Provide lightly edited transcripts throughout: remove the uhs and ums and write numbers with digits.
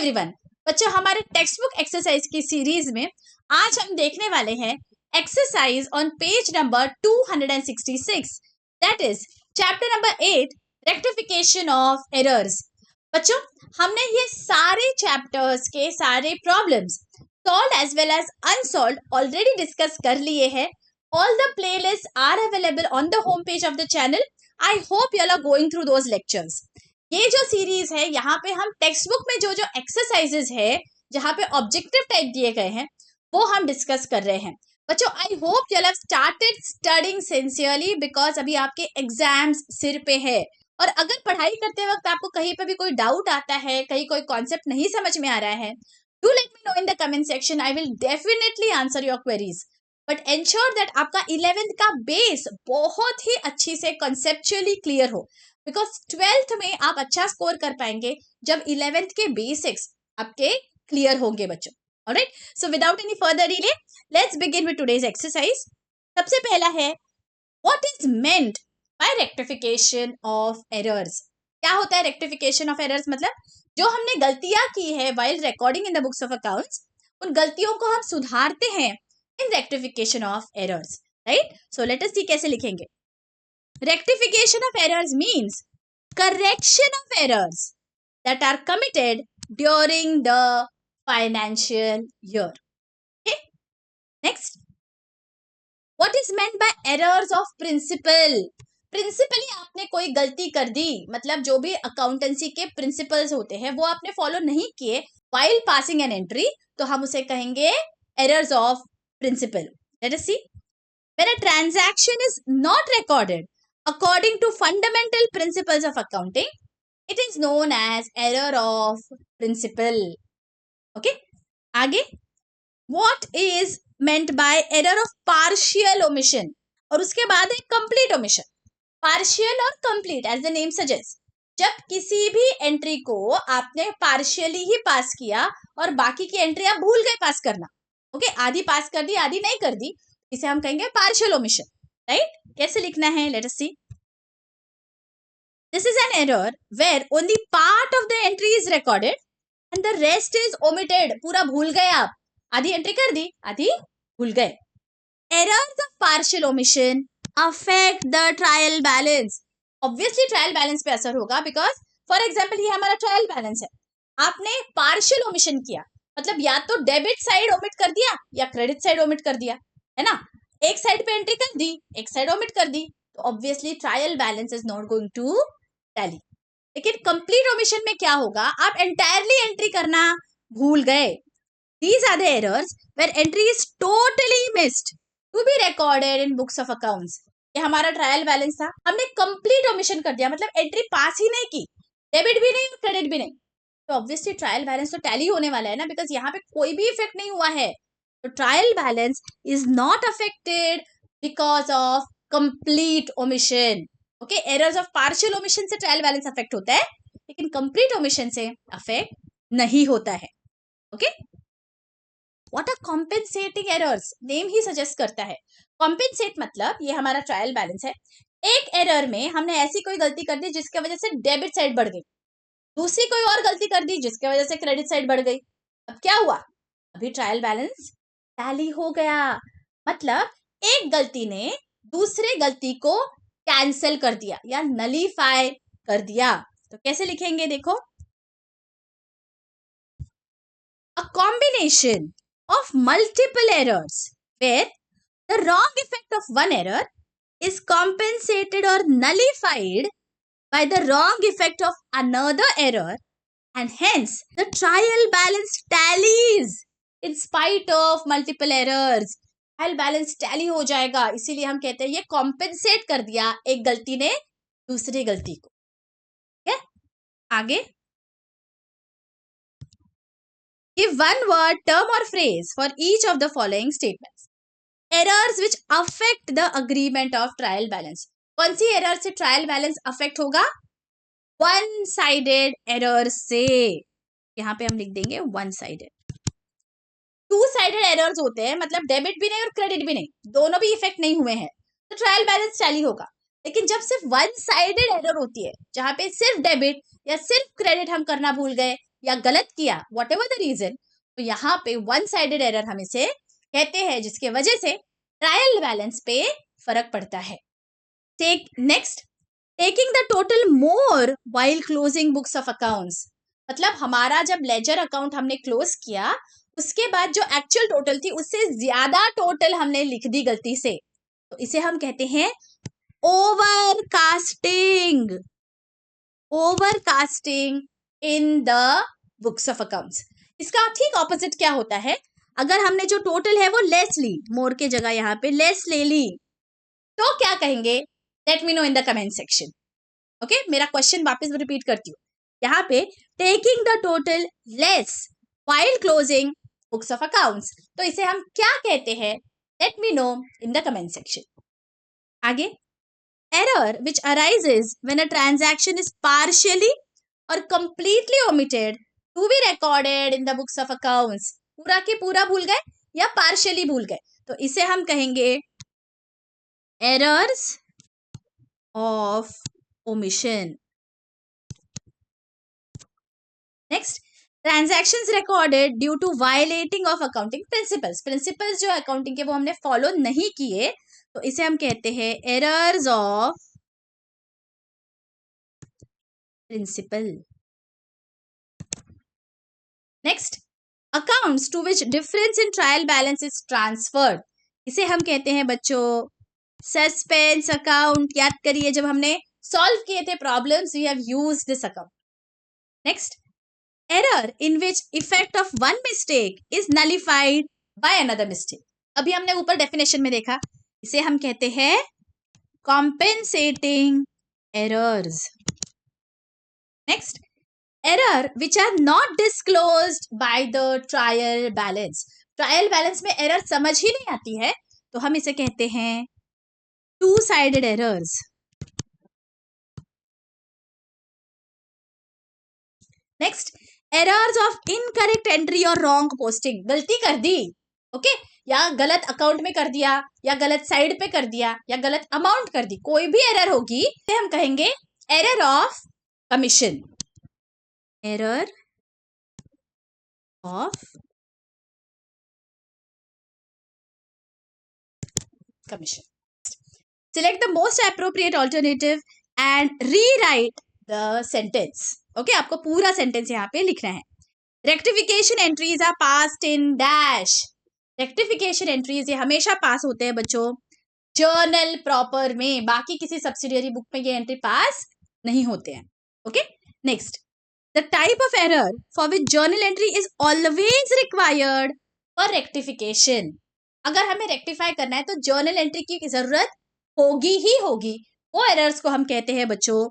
Everyone, बच्चों हमारे text book exercise की सीरीज में आज हम देखने वाले हैं exercise on page number 266, that is chapter number 8 rectification of errors. बच्चों हमने ये सारे चैप्टर्स के सारे problems solve as well as unsolve already discuss कर लिए हैं। All the playlist are available on the home page of the channel. I hope you are going through those lectures. ये जो सीरीज है यहाँ पे हम टेक्स्ट बुक में जो जो एक्सरसाइजेज है जहाँ पे ऑब्जेक्टिव टाइप दिए गए हैं वो हम डिस्कस कर रहे हैं। बच्चों आई hope you have started studying sincerely because अभी आपके एग्जाम्स सिर पे है। और अगर पढ़ाई करते वक्त आपको कहीं पे भी कोई डाउट आता है, कहीं कोई कॉन्सेप्ट नहीं समझ में आ रहा है, do let me know in the comment section. I will definitely answer your queries, but ensure that आपका 11th का बेस बहुत ही अच्छी से कॉन्सेप्चुअली क्लियर हो, बिकॉज 12th में आप अच्छा स्कोर कर पाएंगे जब 11th के बेसिक्स आपके क्लियर होंगे बच्चों। Alright, so without any further delay let's begin with today's exercise. सबसे पहला है what is meant by rectification of errors. क्या होता है रेक्टिफिकेशन ऑफ एरर्स? मतलब जो हमने गलतियां की है while recording in the books of accounts, उन गलतियों को हम सुधारते हैं in rectification of errors. Right, so let us see कैसे लिखेंगे। Rectification of errors means correction of errors that are committed during the financial year. Okay, next, what is meant by errors of principle? Principally आपने कोई गलती कर दी, मतलब जो भी accountancy के प्रिंसिपल्स होते हैं वो आपने फॉलो नहीं किए while passing an entry, तो हम उसे कहेंगे errors of principle. Let us see. When a transaction is not recorded according to fundamental principles of accounting, it is known as error of principle. Okay, आगे what is meant by error of partial omission, और उसके बाद है complete omission. Partial और complete as the name suggests, जब किसी भी entry को आपने पार्शियली ही पास किया और बाकी की एंट्री आप भूल गए पास करना। ओके, आधी पास कर दी आधी नहीं कर दी, इसे हम कहेंगे पार्शियल ओमिशन। राइट, कैसे लिखना है? Let us see. This is an error where only part of the entry is recorded and the rest is omitted. पूरा भूल गए आप, आधी एंट्री कर दी आधी भूल गए। Errors of partial omission affect the trial balance. Obviously trial balance पे असर होगा, बिकॉज फॉर एग्जाम्पल ये हमारा ट्रायल बैलेंस है, आपने पार्शियल ओमिशन किया, मतलब या तो डेबिट साइड ओमिट कर दिया या क्रेडिट साइड ओमिट कर दिया, है ना। एक साइड पे एंट्री कर दी, एक साइड ओमिट कर दी, तो obviously trial balance is not going to tally. लेकिन कंप्लीट ओमिशन में क्या होगा, आप एंटायरली एंट्री करना भूल गए। These are the errors where entry is totally missed to be recorded in books of accounts. ये हमारा ट्रायल बैलेंस था, हमने कंप्लीट ओमिशन कर दिया, मतलब एंट्री पास ही नहीं की, डेबिट भी नहीं क्रेडिट भी नहीं, तो ऑब्वियसली ट्रायल बैलेंस तो टैली होने वाला है ना, बिकॉज यहाँ पे कोई भी इफेक्ट नहीं हुआ है। तो trial balance is not affected because of complete omission. Okay, errors of partial omission से ट्रायल बैलेंस अफेक्ट होता है, लेकिन कंप्लीट ओमिशन से अफेक्ट नहीं होता है। Okay, what are compensating errors? Name ही सजेस्ट करता है। कॉम्पेंसेट मतलब ये हमारा ट्रायल बैलेंस है, एक एरर में हमने ऐसी कोई गलती कर दी जिसकी वजह से डेबिट साइड बढ़ गई, दूसरी कोई और गलती कर दी जिसकी वजह से क्रेडिट साइड बढ़ गई। अब क्या हुआ? अभी ट्रायल बैलेंस टैली हो गया, मतलब एक गलती ने दूसरे गलती को कैंसिल कर दिया या नलीफाई कर दिया। तो कैसे लिखेंगे देखो, a combination of multiple errors where the wrong effect of one error is compensated or nullified by the wrong effect of another error, and hence the trial balance tallies in spite of multiple errors. Trial balance tally हो जाएगा, इसीलिए हम कहते हैं ये compensate कर दिया एक गलती ने दूसरी गलती को। ठीक है, आगे give one word, term or phrase for each of the following statements. Errors which affect the agreement of trial balance. कौन सी एरर से ट्रायल बैलेंस अफेक्ट होगा? वन साइडेड एरर से। यहाँ पे हम लिख देंगे one sided. To sided errors होते हैं, मतलब डेबिट भी नहीं और क्रेडिट भी नहीं, दोनों भी इफेक्ट नहीं हुए हैं, तो ट्रायल बैलेंस टैली होगा। लेकिन जब सिर्फ वन साइडेड एरर होती है, जहां पे सिर्फ डेबिट या सिर्फ क्रेडिट हम करना भूल गए या गलत किया, वॉट एवर द रीजन, तो यहाँ पे वन साइडेड एरर हम इसे कहते हैं, जिसके वजह से ट्रायल बैलेंस पे फर्क पड़ता है। Take next, taking the total more while closing books of accounts, मतलब हमारा जब लेजर अकाउंट हमने क्लोज किया, उसके बाद जो एक्चुअल टोटल थी उससे ज्यादा टोटल हमने लिख दी गलती से, तो इसे हम कहते हैं overcasting, overcasting in the books of accounts. इसका ठीक ऑपोजिट क्या होता है, अगर हमने जो टोटल है वो लेस ली, मोर के जगह यहाँ पे लेस ले ली, तो क्या कहेंगे, let me know in the comment section. Okay, मेरा क्वेश्चन वापस रिपीट करती हूँ, यहाँ पे taking the total less while closing books of accounts, तो इसे हम क्या कहते हैं, let me know in the comment section. आगे, error which arises when a transaction is partially और completely omitted to be recorded in the books of accounts, पूरा के पूरा भूल गए या पार्शियली भूल गए, तो इसे हम कहेंगे errors of omission. Next, transactions recorded due to violating of accounting principles, principles जो अकाउंटिंग के वो हमने फॉलो नहीं किए, तो इसे हम कहते हैं errors of principle. Next, accounts to which difference in trial balance is transferred, इसे हम कहते हैं बच्चों सस्पेंस अकाउंट। याद करिए, जब हमने सॉल्व किए थे problems, we have used this account. Next, error in which effect of one mistake is nullified by another mistake, अभी हमने ऊपर डेफिनेशन में देखा, इसे हम कहते हैं compensating errors। next, error which are not disclosed by the trial balance, trial balance में एरर समझ ही नहीं आती है, तो हम इसे कहते हैं to sided errors. Next, errors of incorrect entry और रॉन्ग पोस्टिंग, गलती कर दी, ओके, या गलत अकाउंट में कर दिया, या गलत साइड पे कर दिया, या गलत अमाउंट कर दी, कोई भी एरर होगी तो हम कहेंगे error of commission, error of commission. Select the most appropriate alternative and rewrite the sentence. Okay, आपको पूरा सेंटेंस यहाँ पे लिखना है। Rectification entries are passed in dash, rectification entries ये हमेशा पास होते हैं बच्चों जर्नल प्रॉपर में, बाकी किसी सब्सिडियरी बुक में ये एंट्री पास नहीं होते हैं। Okay, next, the type of error for which journal entry is always required for rectification, अगर हमें रेक्टिफाई करना है तो जर्नल एंट्री की जरूरत होगी ही होगी, वो एरर्स को हम कहते हैं बच्चों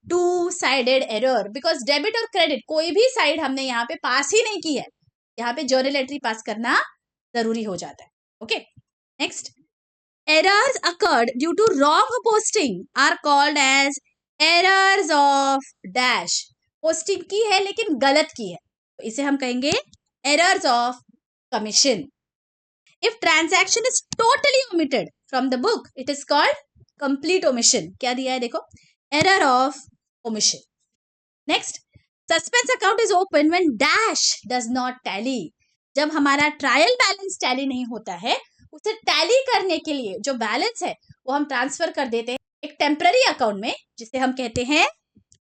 two sided error, because debit और क्रेडिट कोई भी साइड हमने यहाँ पे पास ही नहीं की है, यहाँ पे जर्नल एंट्री पास करना जरूरी हो जाता है। Okay, next, errors occurred due to wrong posting are called as errors of dash, posting की है लेकिन गलत की है, तो इसे हम कहेंगे errors of commission. If transaction is totally omitted from the book, it is called complete omission. क्या दिया है देखो, error of omission. Next, suspense account is open when dash does not tally, जब हमारा ट्रायल बैलेंस टैली नहीं होता है, उसे टैली करने के लिए जो बैलेंस है वो हम ट्रांसफर कर देते हैं एक टेम्पररी अकाउंट में, जिसे हम कहते हैं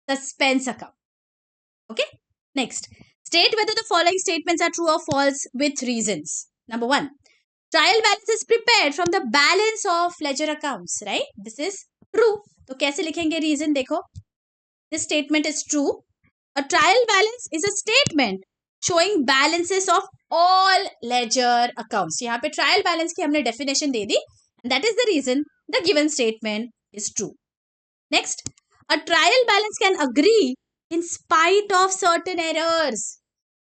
suspense account. Okay, next, state whether the following statements are true और false with reasons. Number 1, trial balance is prepared from the balance of ledger accounts, right, this is true, तो कैसे लिखेंगे reason देखो, this statement is true, a trial balance is a statement showing balances of all ledger accounts, यहाँ पे trial balance की हमने definition they the, that is the reason the given statement is true. Next, a trial balance can agree in spite of certain errors,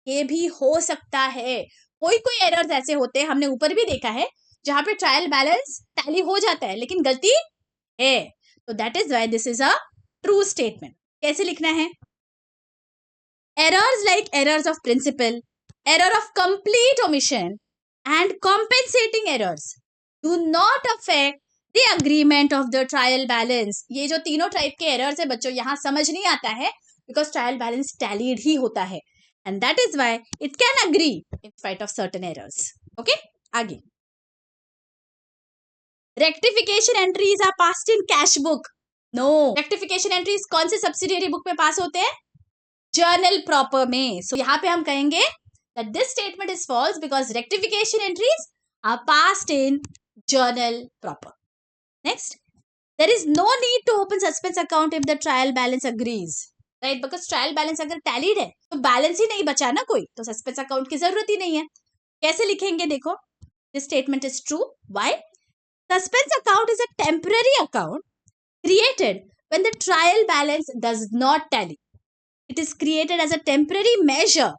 ये भी हो सकता है, कोई कोई एरर्स ऐसे होते हैं, हमने ऊपर भी देखा है, जहां पे ट्रायल बैलेंस टैली हो जाता है लेकिन गलती है, तो that is why this is a true statement. कैसे लिखना है, errors like errors of principle, error of complete omission and compensating errors do not affect the agreement of the trial balance, ये जो तीनों टाइप के एरर्स है बच्चों यहाँ समझ नहीं आता है बिकॉज ट्रायल बैलेंस टैलीड ही होता है, and that is why it can agree in spite of certain errors. Okay, आगे rectification entries are passed in cash book. No, rectification entries कौन से subsidiary book में पास होते हैं? Journal proper में. So यहाँ पे हम कहेंगे that this statement is false because rectification entries are passed in journal proper. Next, there is no need to open suspense account if the trial balance agrees. Right, because trial balance अगर tallied है तो balance ही नहीं बचा ना कोई, तो suspense account की जरूरत ही नहीं है. कैसे लिखेंगे देखो, this statement is true. Why? Suspense account is a temporary account created when the trial balance does not tally. It is created as a temporary measure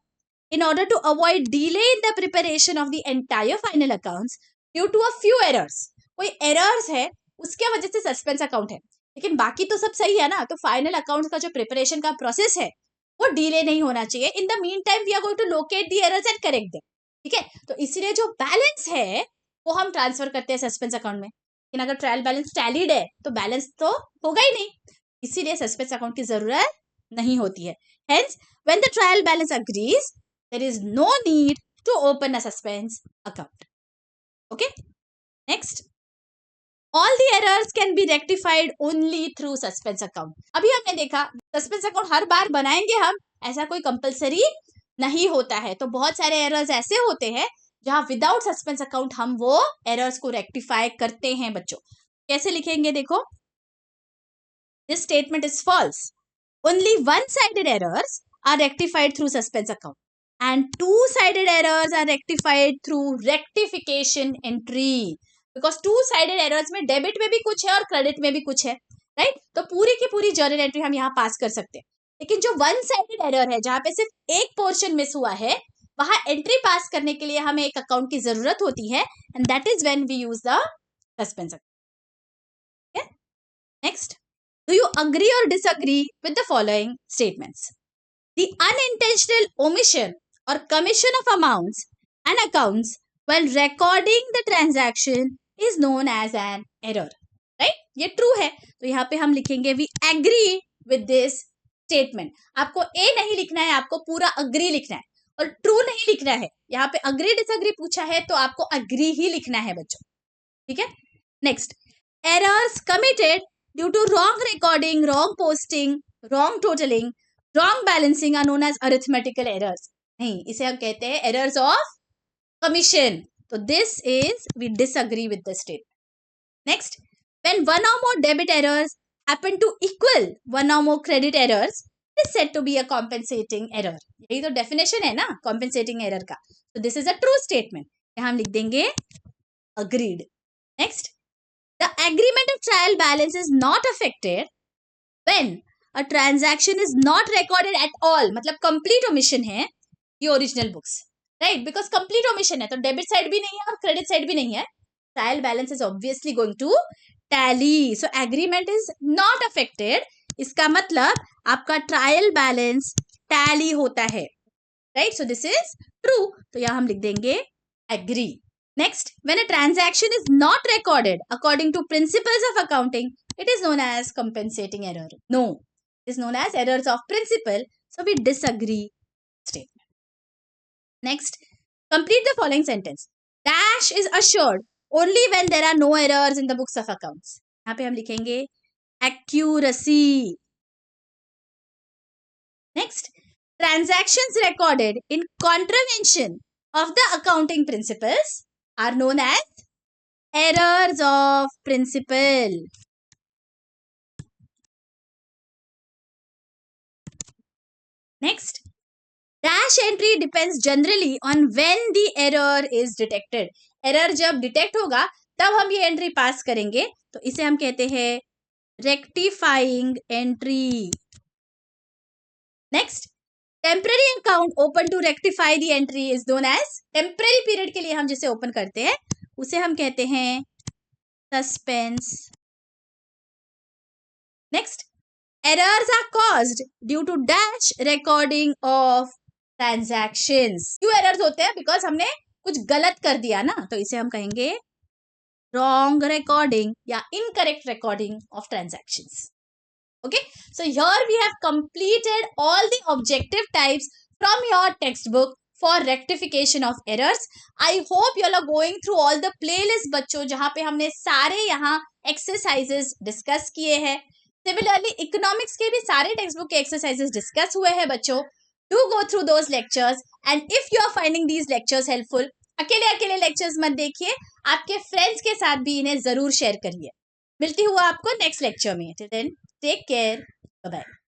in order to avoid delay in the preparation of the entire final accounts due to a few errors. कोई errors है उसके वजह से suspense account है, लेकिन बाकी तो सब सही है ना, तो फाइनल अकाउंट का जो प्रिपरेशन का प्रोसेस है वो डिले नहीं होना चाहिए. In the meantime we are going to locate the errors and correct them. ठीक है, तो इसीलिए जो बैलेंस है वो हम ट्रांसफर करते हैं सस्पेंस अकाउंट में. लेकिन अगर ट्रायल बैलेंस टैलीड है तो बैलेंस तो होगा ही नहीं, इसीलिए सस्पेंस अकाउंट की जरूरत नहीं होती है. Hence when the trial balance agrees there is no need to open a suspense account. Okay, next, all the errors can be rectified only through suspense account. अभी हमने देखा सस्पेंस अकाउंट हर बार बनाएंगे हम, ऐसा कोई कंपलसरी नहीं होता है. तो बहुत सारे एरर्स ऐसे होते हैं जहां विदाउट सस्पेंस अकाउंट हम वो एरर्स को रेक्टिफाई करते हैं बच्चों. कैसे लिखेंगे देखो, this statement is false. Only one sided errors are rectified through suspense account and two sided errors are rectified through rectification entry. Because two sided errors में डेबिट में भी कुछ है और क्रेडिट में भी कुछ है. राइट, तो पूरी की पूरी जर्नल एंट्री हम यहाँ पास कर सकते हैं. लेकिन जो वन साइडेड एरर है जहां पे सिर्फ एक पोर्शन मिस हुआ है, वहां एंट्री पास करने के लिए हमें एक अकाउंट की जरूरत होती है, and that is when we use the suspense account. Next, do you agree और disagree with the following statements? The unintentional omission और commission of amounts and accounts while recording the transaction is known as an error. Right, ये true है, तो यहाँ पे हम लिखेंगे we agree with this statement. आपको A नहीं लिखना है, आपको पूरा agree लिखना है, और ट्रू नहीं लिखना है. यहाँ पे agree disagree पूछा है तो आपको agree ही लिखना है बच्चों. ठीक है, next, errors committed due to wrong recording, wrong posting, wrong totaling, wrong balancing are known as arithmetical errors. नहीं, इसे हम कहते हैं errors of commission. So this is, we disagree with the statement. Next, when one or more debit errors happen to equal one or more credit errors, it is said to be a compensating error. यही तो definition है ना compensating error का. So this is a true statement. यहाँ हम लिख देंगे agreed. Next, the agreement of trial balance is not affected when a transaction is not recorded at all. मतलब complete omission है ये original books. Right, because complete omission है तो debit side भी नहीं है और क्रेडिट साइड भी नहीं है. Trial balance is obviously going to tally, so agreement is not affected. इसका मतलब आपका ट्रायल बैलेंस टैली होता है. Right, so this is true, तो यहां हम लिख देंगे agree. Next, when a transaction is not recorded according to principles of accounting, it is known as compensating error. No, it is known as errors of principle, so we disagree statement. Next, complete the following sentence. Dash is assured only when there are no errors in the books of accounts. यहाँ पे हम लिखेंगे accuracy. Next, transactions recorded in contravention of the accounting principles are known as errors of principle. Next, dash entry depends generally on when the error is detected. Error जब detect होगा तब हम ये entry पास करेंगे, तो इसे हम कहते हैं rectifying entry. Next, temporary account open to rectify the entry is known as, temporary period के लिए हम जिसे ओपन करते हैं उसे हम कहते हैं suspense. Next, errors are caused due to dash recording of transactions. क्यों errors होते हैं? बिकॉज हमने कुछ गलत कर दिया ना, तो इसे हम कहेंगे wrong recording या incorrect recording of transactions. Okay, so here we have completed all the objective types from your textbook for rectification of errors. I hope you all are going through all the playlist बच्चों, जहाँ पे हमने सारे यहाँ exercises discuss किए हैं. Similarly, economics के भी सारे textbook के exercises discuss हुए हैं बच्चों. Do go through those lectures, and if you are finding these lectures helpful, अकेले अकेले lectures मत देखिए, आपके friends के साथ भी इन्हें जरूर share करिए. मिलती हूँ आपको next lecture में. Till then, take care. Bye bye.